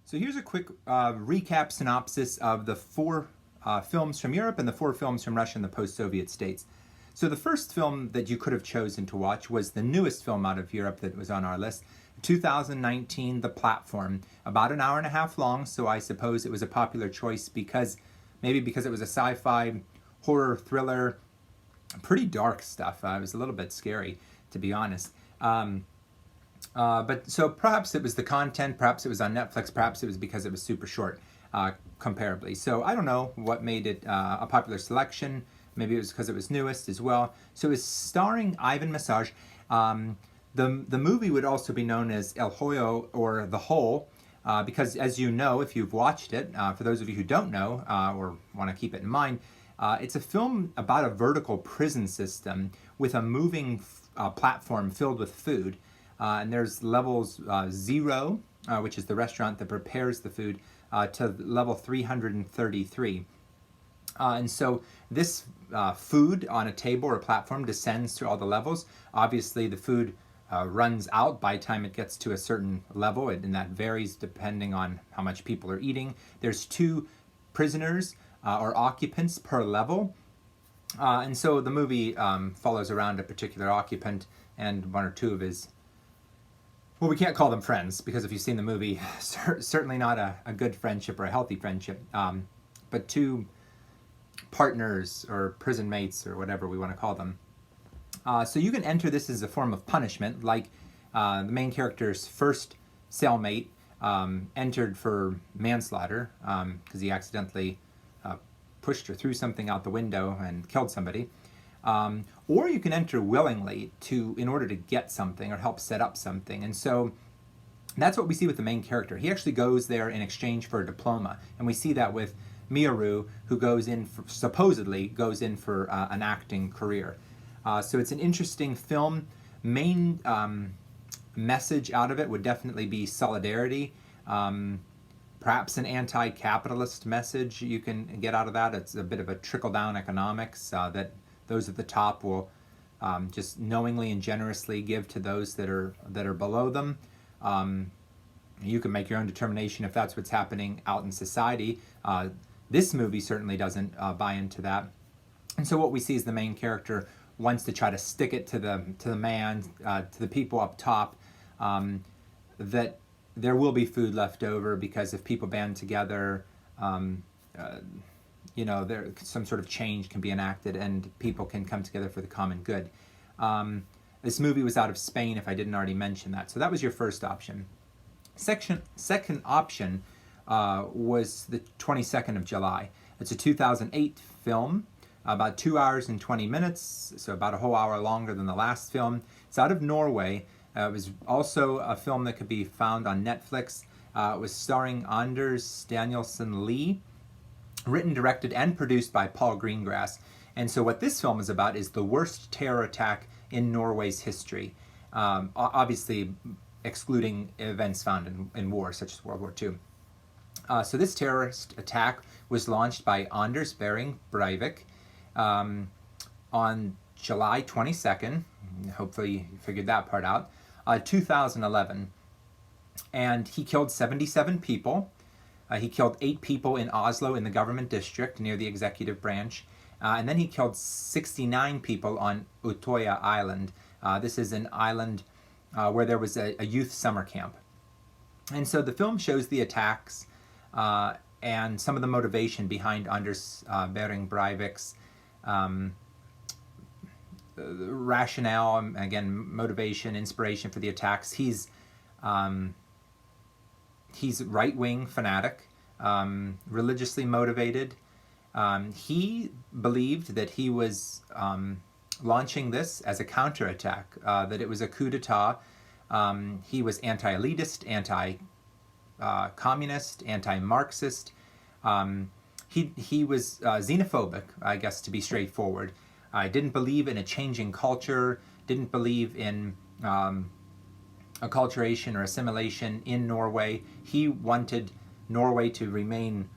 So here's a quick recap synopsis of the four films from Europe and the four films from Russia and the post-Soviet states. So the first film that you could have chosen to watch was the newest film out of Europe that was on our list, 2019, The Platform, about an hour and a half long, so I suppose it was a popular choice maybe because it was a sci-fi horror thriller, pretty dark stuff. It was a little bit scary, to be honest. But so perhaps it was the content, perhaps it was on Netflix, perhaps it was because it was super short, comparably. So I don't know what made it a popular selection. Maybe it was because it was newest as well. So it's starring Ivan Massage. The movie would also be known as El Hoyo, or The Hole, because as you know, if you've watched it, for those of you who don't know or want to keep it in mind, it's a film about a vertical prison system with a moving platform filled with food. And there's levels 0, which is the restaurant that prepares the food, to level 333. And so this food on a table or platform descends through all the levels. Obviously, the food runs out by the time it gets to a certain level, and that varies depending on how much people are eating. There's 2 prisoners or occupants per level. And so the movie follows around a particular occupant and 1 or 2 of his, well, we can't call them friends, because if you've seen the movie, certainly not a good friendship or a healthy friendship, but 2 partners or prison mates or whatever we want to call them. So you can enter this as a form of punishment, like the main character's first cellmate entered for manslaughter because he accidentally pushed or threw something out the window and killed somebody. Or you can enter willingly in order to get something or help set up something. And so that's what we see with the main character. He actually goes there in exchange for a diploma. And we see that with Miharu, who supposedly goes in for an acting career. So it's an interesting film. Main message out of it would definitely be solidarity. Perhaps an anti-capitalist message you can get out of that. It's a bit of a trickle-down economics that those at the top will just knowingly and generously give to those that are below them. You can make your own determination if that's what's happening out in society. This movie certainly doesn't buy into that. And so what we see is the main character wants to try to stick it to the man, to the people up top, that there will be food left over, because if people band together, there some sort of change can be enacted and people can come together for the common good. This movie was out of Spain, if I didn't already mention that. So that was your first option. Second option was the 22nd of July. It's a 2008 film, about 2 hours and 20 minutes, so about a whole hour longer than the last film. It's out of Norway. It was also a film that could be found on Netflix. It was starring Anders Danielsen Lie, written, directed, and produced by Paul Greengrass. And so what this film is about is the worst terror attack in Norway's history, obviously excluding events found in war, such as World War II. So this terrorist attack was launched by Anders Behring Breivik on July 22nd, hopefully you figured that part out, 2011. And he killed 77 people. He killed 8 people in Oslo in the government district near the executive branch. And then he killed 69 people on Utoya Island. This is an island where there was a youth summer camp. And so the film shows the attacks and some of the motivation behind Anders Behring Breivik's rationale, again, motivation, inspiration for the attacks. He's right-wing fanatic, religiously motivated. He believed that he was launching this as a counterattack, that it was a coup d'etat. He was anti-elitist, anti-communist, anti-Marxist. He was xenophobic, I guess, to be straightforward. Didn't believe in a changing culture, didn't believe in acculturation or assimilation in Norway. He wanted Norway to remain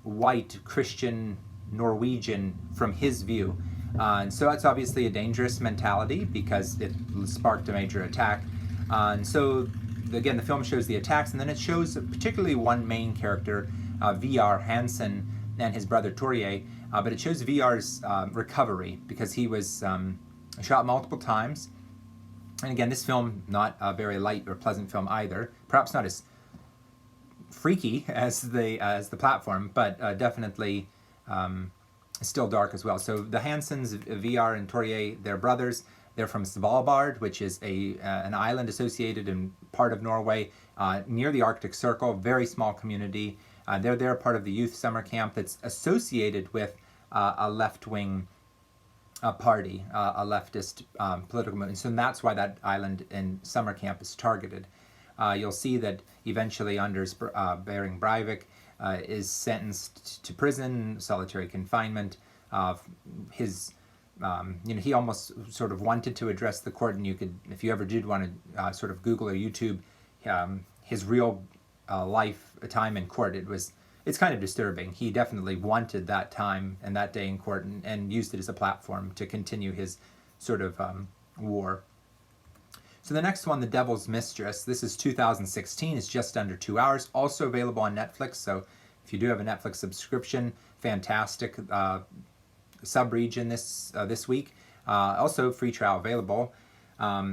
white, Christian, Norwegian from his view. And so that's obviously a dangerous mentality because it sparked a major attack. And so again, the film shows the attacks, and then it shows particularly one main character, VR Hansen, and his brother Torje, but it shows VR's recovery because he was shot multiple times. And again, this film, not a very light or pleasant film either. Perhaps not as freaky as the platform, but definitely still dark as well. So the Hansens, VR and Torje, they're brothers. They're from Svalbard, which is an island associated in part of Norway near the Arctic Circle, very small community. They're part of the youth summer camp that's associated with a left-wing party, a leftist political movement. So that's why that island and summer camp is targeted. You'll see that eventually Anders Behring Breivik is sentenced to prison, solitary confinement. He almost sort of wanted to address the court, and you could, if you ever did want to sort of Google or YouTube his real life time in court, it's kind of disturbing. He definitely wanted that time and that day in court and used it as a platform to continue his sort of war. So the next one, The Devil's Mistress, this is 2016. It's just under 2 hours. Also available on Netflix. So if you do have a Netflix subscription, fantastic sub-region this week. Also free trial available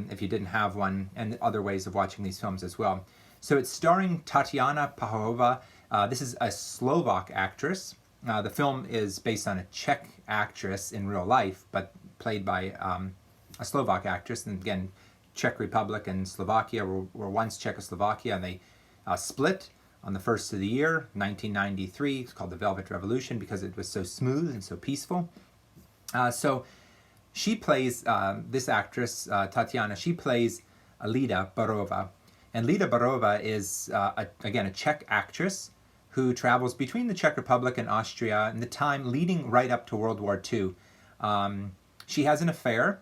if you didn't have one, and other ways of watching these films as well. So it's starring Tatiana Pahova. This is a Slovak actress. The film is based on a Czech actress in real life, but played by a Slovak actress. And again, Czech Republic and Slovakia were once Czechoslovakia, and they split on the first of the year, 1993. It's called the Velvet Revolution because it was so smooth and so peaceful. So she plays, this actress, Tatiana, she plays Lida Barova. And Lida Barova is, again, a Czech actress who travels between the Czech Republic and Austria in the time leading right up to World War II. She has an affair.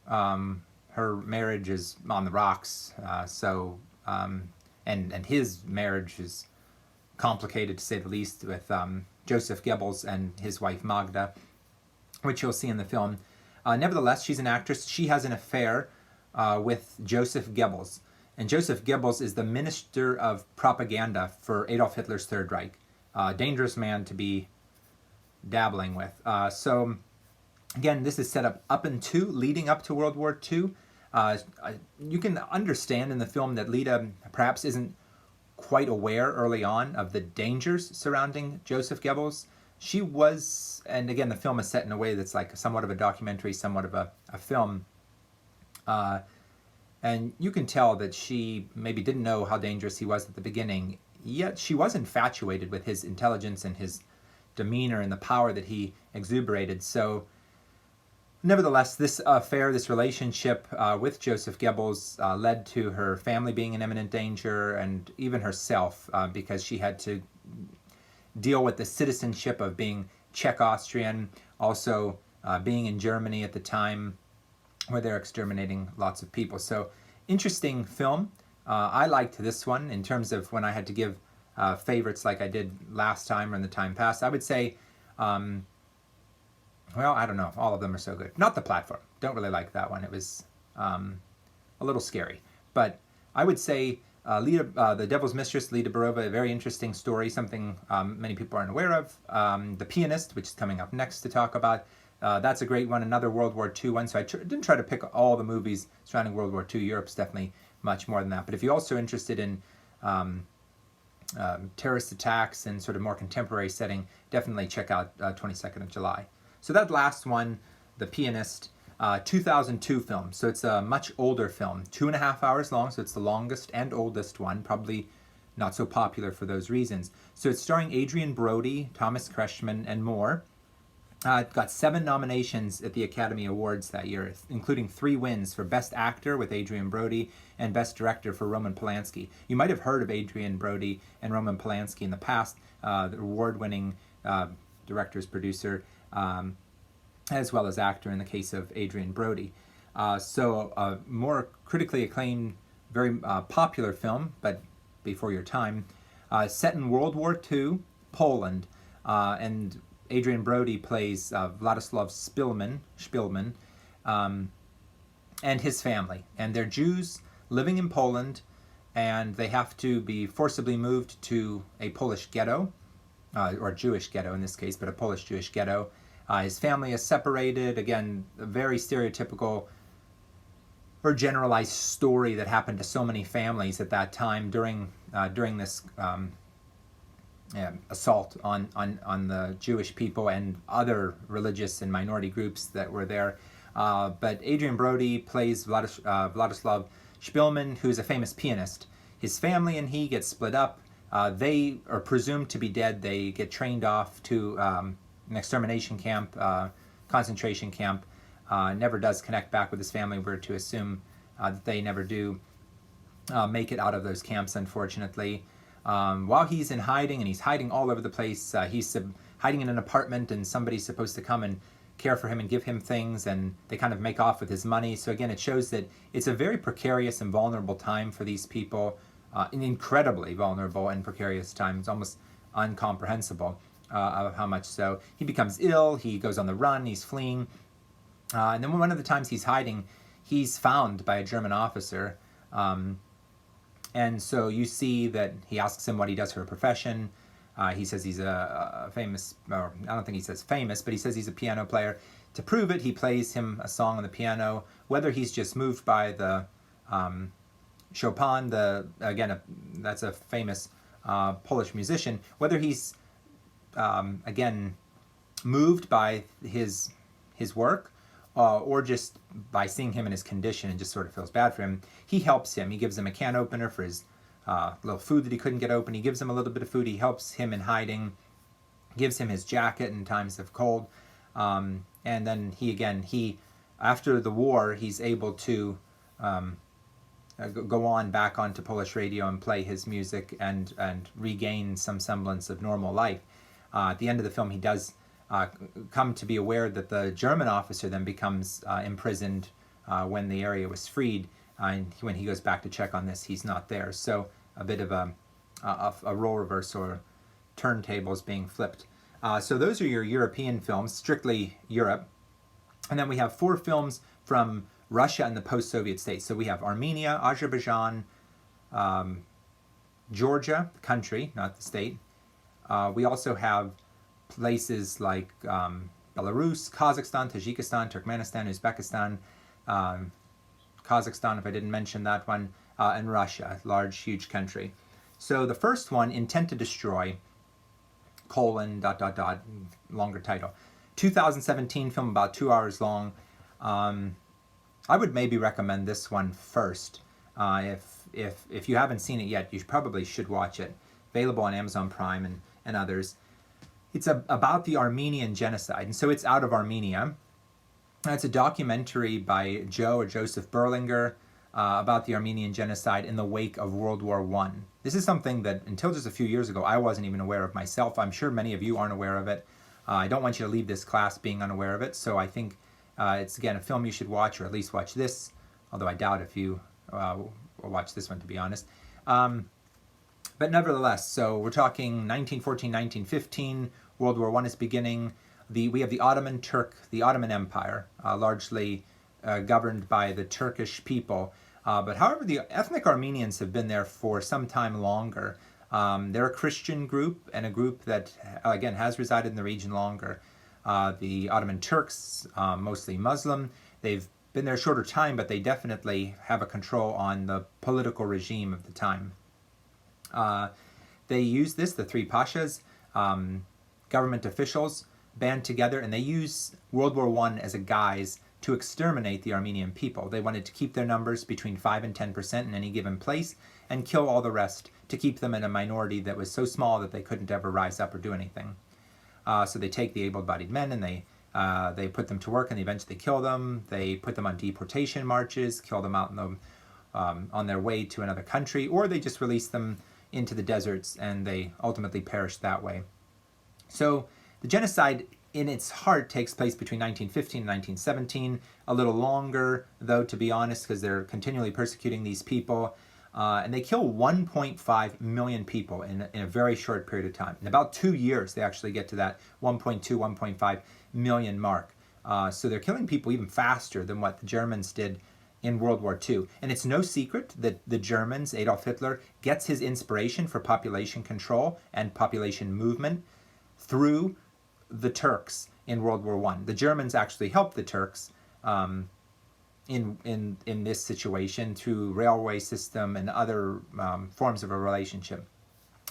Her marriage is on the rocks, and his marriage is complicated, to say the least, with Joseph Goebbels and his wife Magda, which you'll see in the film. Nevertheless, she's an actress. She has an affair with Joseph Goebbels. And Joseph Goebbels is the minister of propaganda for Adolf Hitler's Third Reich. Dangerous man to be dabbling with. So, again, this is set up into, leading up to World War II. You can understand in the film that Lida perhaps isn't quite aware early on of the dangers surrounding Joseph Goebbels. She was, and again, the film is set in a way that's like somewhat of a documentary, somewhat of a film. And you can tell that she maybe didn't know how dangerous he was at the beginning, yet she was infatuated with his intelligence and his demeanor and the power that he exuberated. So, nevertheless, this affair, this relationship with Joseph Goebbels led to her family being in imminent danger, and even herself, because she had to deal with the citizenship of being Czech-Austrian, also being in Germany at the time, where they're exterminating lots of people. So, interesting film. I liked this one in terms of when I had to give favorites like I did last time or in the time past. I would say, well, I don't know. All of them are so good. Not the platform. Don't really like that one. It was a little scary. But I would say The Devil's Mistress, Lida Barova, a very interesting story, something many people aren't aware of. The Pianist, which is coming up next to talk about. That's a great one, another World War II one. So I didn't try to pick all the movies surrounding World War II. Europe's definitely much more than that. But if you're also interested in terrorist attacks and sort of more contemporary setting, definitely check out 22nd of July. So that last one, The Pianist, 2002 film. So it's a much older film, 2.5 hours long. So it's the longest and oldest one, probably not so popular for those reasons. So it's starring Adrian Brody, Thomas Kretschmann, and more. It got 7 nominations at the Academy Awards that year, including 3 wins for Best Actor with Adrian Brody and Best Director for Roman Polanski. You might have heard of Adrian Brody and Roman Polanski in the past, the award-winning director's producer, as well as actor in the case of Adrian Brody. So a more critically acclaimed, very popular film, but before your time, set in World War II, Poland, and Adrian Brody plays Vladislav Spilman, and his family. And they're Jews living in Poland and they have to be forcibly moved to a Polish ghetto, or Jewish ghetto in this case, but a Polish Jewish ghetto. His family is separated. Again, a very stereotypical or generalized story that happened to so many families at that time during this assault on the Jewish people and other religious and minority groups that were there. But Adrian Brody plays Vladislav Spielman, who's a famous pianist. His family and he get split up. They are presumed to be dead. They get trained off to an extermination camp, concentration camp. Never does connect back with his family. We're to assume that they never do make it out of those camps, unfortunately. While he's in hiding, and he's hiding all over the place, he's hiding in an apartment, and somebody's supposed to come and care for him and give him things, and they kind of make off with his money. So again, it shows that it's a very precarious and vulnerable time for these people, an incredibly vulnerable and precarious time. It's almost incomprehensible of how much so. He becomes ill, he goes on the run, he's fleeing, and then one of the times he's hiding, he's found by a German officer, and so you see that he asks him what he does for a profession. He says he's a famous, or I don't think he says famous, but he says he's a piano player. To prove it, he plays him a song on the piano. Whether he's just moved by the Chopin, that's a famous Polish musician, whether he's, again, moved by his work, or just by seeing him in his condition and just sort of feels bad for him, he helps him. He gives him a can opener for his little food that he couldn't get open. He gives him a little bit of food. He helps him in hiding, gives him his jacket in times of cold. And then he after the war, he's able to go on back onto Polish radio and play his music and regain some semblance of normal life. At the end of the film, he does come to be aware that the German officer then becomes imprisoned when the area was freed. And when he goes back to check on this, he's not there. So a bit of a role reverse or turntables being flipped. So those are your European films, strictly Europe. And then we have 4 films from Russia and the post-Soviet states. So we have Armenia, Azerbaijan, Georgia, the country, not the state. We also have places like Belarus, Kazakhstan, Tajikistan, Turkmenistan, Uzbekistan, Kazakhstan, if I didn't mention that one, and Russia, large, huge country. So the first one, Intent to Destroy, : longer title. 2017 film, about 2 hours long. I would maybe recommend this one first. If you haven't seen it yet, you probably should watch it. Available on Amazon Prime and others. It's about the Armenian genocide, and so it's out of Armenia. It's a documentary by Joseph Berlinger about the Armenian genocide in the wake of World War I. This is something that until just a few years ago I wasn't even aware of myself. I'm sure many of you aren't aware of it. I don't want you to leave this class being unaware of it, so I think it's, again, a film you should watch, or at least watch this, although I doubt if you will watch this one, to be honest. But nevertheless, so we're talking 1914, 1915, World War I is beginning. We have the Ottoman Empire, largely governed by the Turkish people. But however, the ethnic Armenians have been there for some time longer. They're a Christian group, and a group that, again, has resided in the region longer. The Ottoman Turks, mostly Muslim, they've been there a shorter time, but they definitely have a control on the political regime of the time. They use this, the 3 pashas, government officials, band together, and they use World War I as a guise to exterminate the Armenian people. They wanted to keep their numbers between 5 and 10% in any given place and kill all the rest to keep them in a minority that was so small that they couldn't ever rise up or do anything. So they take the able-bodied men and they put them to work, and they eventually kill them. They put them on deportation marches, kill them out on their way to another country, or they just release them into the deserts and they ultimately perish that way. So the genocide in its heart takes place between 1915 and 1917, a little longer, though, to be honest, because they're continually persecuting these people. And they kill 1.5 million people in a very short period of time. In about 2 years, they actually get to that 1.2, 1.5 million mark. So they're killing people even faster than what the Germans did in World War II. And it's no secret that the Germans, Adolf Hitler, gets his inspiration for population control and population movement through the Turks in World War I. The Germans actually helped the Turks in this situation through railway system and other forms of a relationship.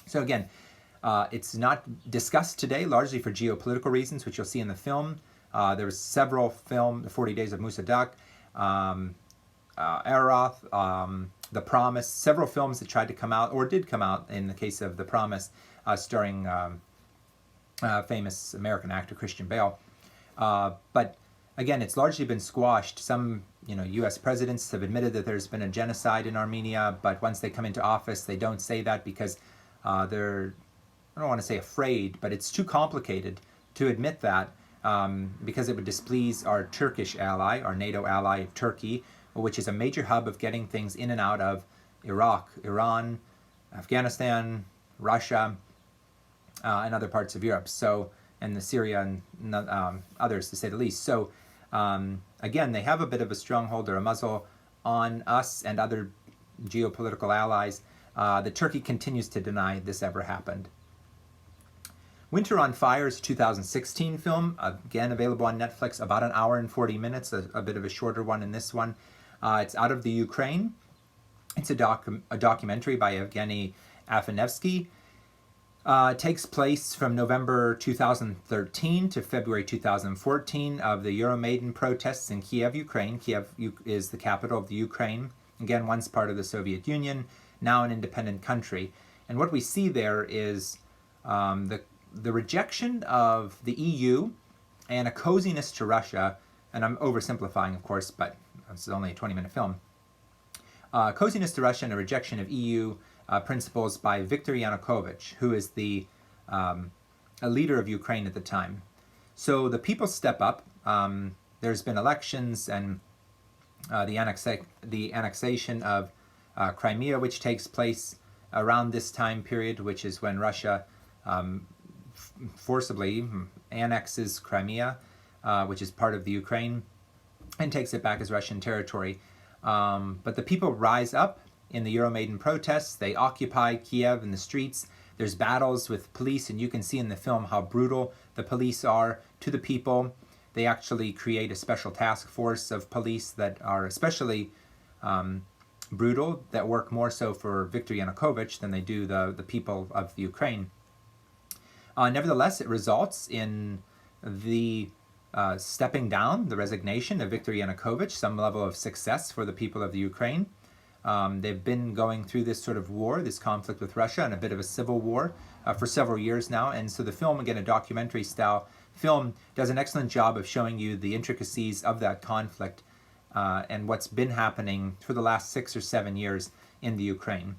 So again, it's not discussed today, largely for geopolitical reasons, which you'll see in the film. There was several The 40 Days of Musa Dagh, Arath, The Promise, several films that tried to come out, or did come out in the case of The Promise, starring famous American actor Christian Bale. But again, it's largely been squashed. Some U.S. presidents have admitted that there's been a genocide in Armenia, but once they come into office, they don't say that because they're, I don't want to say afraid, but it's too complicated to admit that because it would displease our Turkish ally, our NATO ally of Turkey, which is a major hub of getting things in and out of Iraq, Iran, Afghanistan, Russia, and other parts of Europe. So, and the Syria and others, to say the least. So, again, they have a bit of a stronghold or a muzzle on us and other geopolitical allies. The Turkey continues to deny this ever happened. Winter on Fire is a 2016 film, again available on Netflix, about an hour and 40 minutes, a bit of a shorter one in this one. It's out of the Ukraine. It's a documentary by Evgeny Afanevsky. It takes place from November 2013 to February 2014 of the Euromaidan protests in Kiev, Ukraine. Kiev is the capital of the Ukraine, again, once part of the Soviet Union, now an independent country. And what we see there is the rejection of the EU and a coziness to Russia, and I'm oversimplifying, of course, but this is only a 20-minute film. Coziness to Russia and a rejection of EU principles by Viktor Yanukovych, who is a leader of Ukraine at the time. So the people step up. There's been elections and the annexation of Crimea, which takes place around this time period, which is when Russia forcibly annexes Crimea, which is part of the Ukraine, and takes it back as Russian territory. But the people rise up in the Euromaidan protests. They occupy Kiev in the streets. There's battles with police, and you can see in the film how brutal the police are to the people. They actually create a special task force of police that are especially brutal, that work more so for Viktor Yanukovych than they do the people of the Ukraine. Nevertheless, it results in the stepping down, the resignation of Viktor Yanukovych, some level of success for the people of the Ukraine. They've been going through this sort of war, this conflict with Russia, and a bit of a civil war for several years now. And so the film, again, a documentary-style film, does an excellent job of showing you the intricacies of that conflict and what's been happening for the last 6 or 7 years in the Ukraine.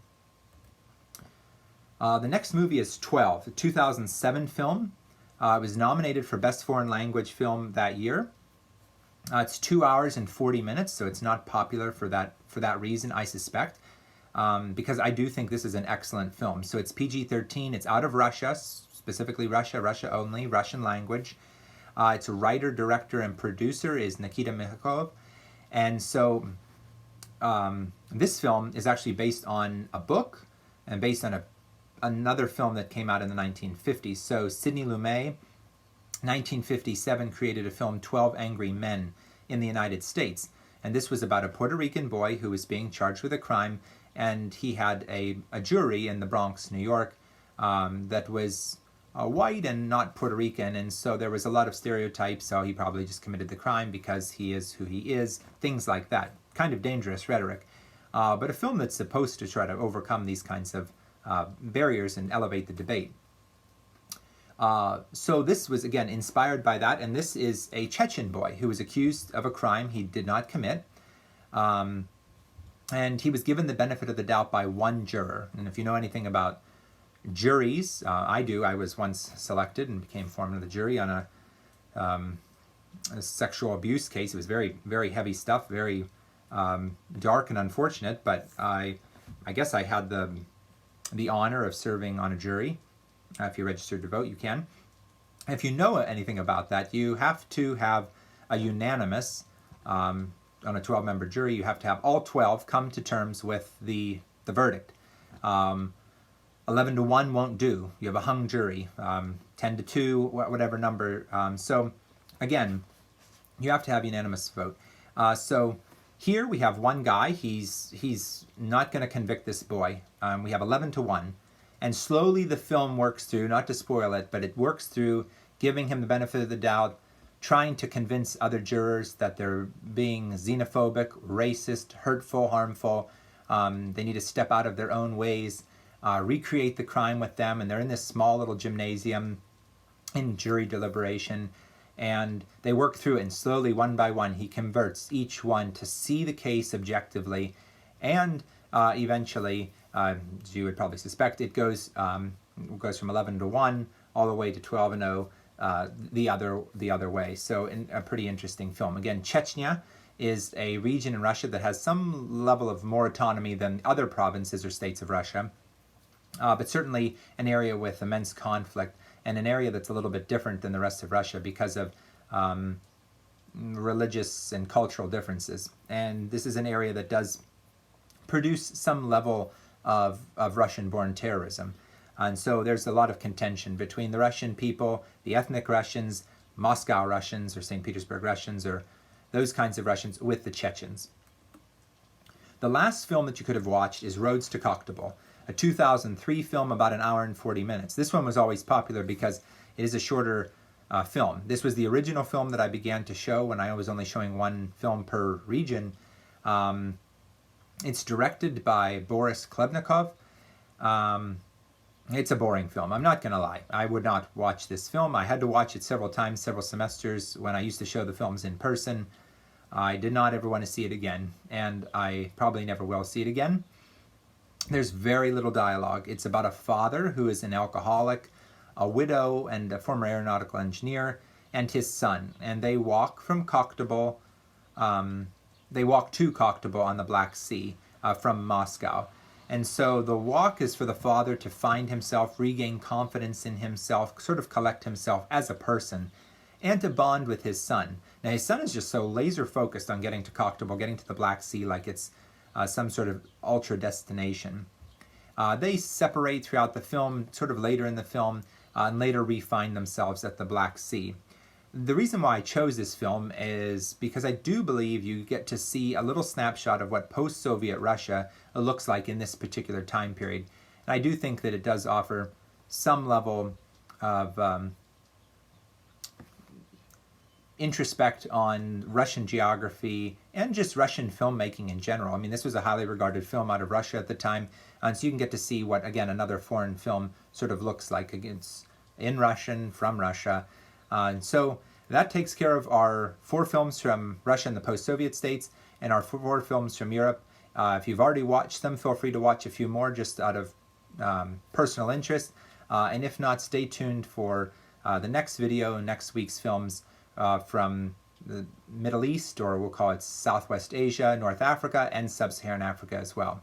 The next movie is 12, a 2007 film. It was nominated for Best Foreign Language Film that year. It's 2 hours and 40 minutes, so it's not popular for that reason, I suspect, because I do think this is an excellent film. So it's PG-13. It's out of Russia, specifically Russia only, Russian language. Its writer, director, and producer is Nikita Mikhalkov. And so this film is actually based on a book and based on another film that came out in the 1950s. So Sidney Lumet, 1957, created a film, 12 Angry Men, in the United States. And this was about a Puerto Rican boy who was being charged with a crime, and he had a jury in the Bronx, New York, that was white and not Puerto Rican, and so there was a lot of stereotypes. So he probably just committed the crime because he is who he is, things like that. Kind of dangerous rhetoric. But a film that's supposed to try to overcome these kinds of barriers and elevate the debate. So this was, again, inspired by that, and this is a Chechen boy who was accused of a crime he did not commit, and he was given the benefit of the doubt by one juror. And if you know anything about juries, I do. I was once selected and became foreman of the jury on a sexual abuse case. It was very, very heavy stuff, very dark and unfortunate, but I guess I had the honor of serving on a jury. If you're registered to vote, you can. If you know anything about that, you have to have a unanimous, on a 12-member jury, you have to have all 12 come to terms with the verdict. 11 to 1 won't do. You have a hung jury. 10 to 2, whatever number. So again, you have to have unanimous vote. So here we have one guy. He's not going to convict this boy. We have 11 to 1. And slowly the film works through, not to spoil it, but it works through giving him the benefit of the doubt, trying to convince other jurors that they're being xenophobic, racist, hurtful, harmful. They need to step out of their own ways, recreate the crime with them. And they're in this small little gymnasium in jury deliberation. And they work through it, and slowly, one by one, he converts each one to see the case objectively. And eventually, as you would probably suspect, it goes from 11 to 1 all the way to 12 and 0 the other way. So a pretty interesting film. Again, Chechnya is a region in Russia that has some level of more autonomy than other provinces or states of Russia, but certainly an area with immense conflict, and an area that's a little bit different than the rest of Russia because of religious and cultural differences. And this is an area that does produce some level of Russian-born terrorism. And so there's a lot of contention between the Russian people, the ethnic Russians, Moscow Russians, or St. Petersburg Russians, or those kinds of Russians, with the Chechens. The last film that you could have watched is Roads to Koktebel, a 2003 film, about an hour and 40 minutes. This one was always popular because it is a shorter film. This was the original film that I began to show when I was only showing one film per region. It's directed by Boris Klebnikov. It's a boring film. I'm not going to lie. I would not watch this film. I had to watch it several times, several semesters when I used to show the films in person. I did not ever want to see it again, and I probably never will see it again. There's very little dialogue. It's about a father who is an alcoholic, a widow, and a former aeronautical engineer, and his son. And they walk from Koktebel. They walk to Koktebel on the Black Sea from Moscow. And so the walk is for the father to find himself, regain confidence in himself, sort of collect himself as a person, and to bond with his son. Now, his son is just so laser focused on getting to Koktebel, getting to the Black Sea, like it's some sort of ultra destination. They separate throughout the film, sort of later in the film, and later re-find themselves at the Black Sea. The reason why I chose this film is because I do believe you get to see a little snapshot of what post-Soviet Russia looks like in this particular time period. And I do think that it does offer some level of introspect on Russian geography and just Russian filmmaking in general. I mean, this was a highly regarded film out of Russia at the time, and so you can get to see what, again, another foreign film sort of looks like. It's in Russian, from Russia. And so that takes care of our 4 films from Russia and the post-Soviet states, and our 4 films from Europe. If you've already watched them, feel free to watch a few more just out of personal interest. And if not, stay tuned for the next video, next week's films from the Middle East, or we'll call it Southwest Asia, North Africa, and Sub-Saharan Africa as well.